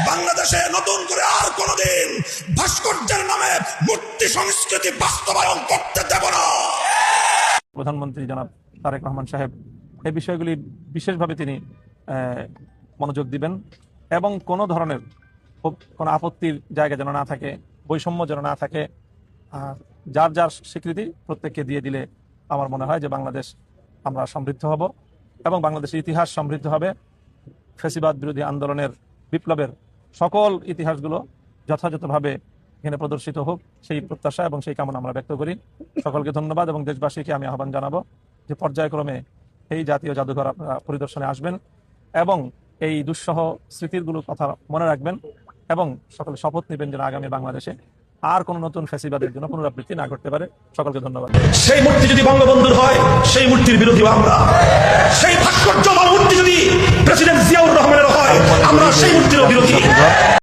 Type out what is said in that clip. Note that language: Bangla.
বাংলাদেশে নতুন করে আর কোনোদিন ভাস্কর্যের নামে মূর্তি সংস্কৃতি বাস্তবায়ন করতে দেব না। প্রধানমন্ত্রী জনাব তারেক রহমান সাহেব এই বিষয়গুলি বিশেষভাবে তিনি মনোযোগ দিবেন এবং কোনো ধরনের কোনো আপত্তির জায়গা যেন না থাকে, বৈষম্য যেন না থাকে। যার যার স্বীকৃতি প্রত্যেককে দিয়ে দিলে আমার মনে হয় যে বাংলাদেশ আমরা সমৃদ্ধ হব এবং বাংলাদেশের ইতিহাস সমৃদ্ধ হবে। ফ্যাসিবাদ বিরোধী আন্দোলনের বিপ্লবের সকল ইতিহাসগুলো যথাযথভাবে এখানে প্রদর্শিত হোক, সেই প্রত্যাশা এবং সেই কামনা আমরা ব্যক্ত করি। সকলকে ধন্যবাদ এবং দেশবাসীকে আমি আহ্বান জানাবো যে পর্যায়ক্রমে এই জাতীয় জাদুঘর আপনারা পরিদর্শনে আসবেন এবং এই দুঃসহ স্মৃতিগুলো কথা মনে রাখবেন এবং সকলে শপথ নেবেন যে আগামী বাংলাদেশে আর কোন নতুন ফ্যাসিবাদের জন্য পুনরাবৃত্তি না করতে পারে। সকলকে ধন্যবাদ। সেই মূর্তি যদি বঙ্গবন্ধুর হয়, সেই মূর্তির বিরোধী আমরা। সেই ভাস্কর্য বা মূর্তি যদি প্রেসিডেন্ট জিয়াউর রহমানের হয়, আমরা সেই মূর্তির বিরোধী।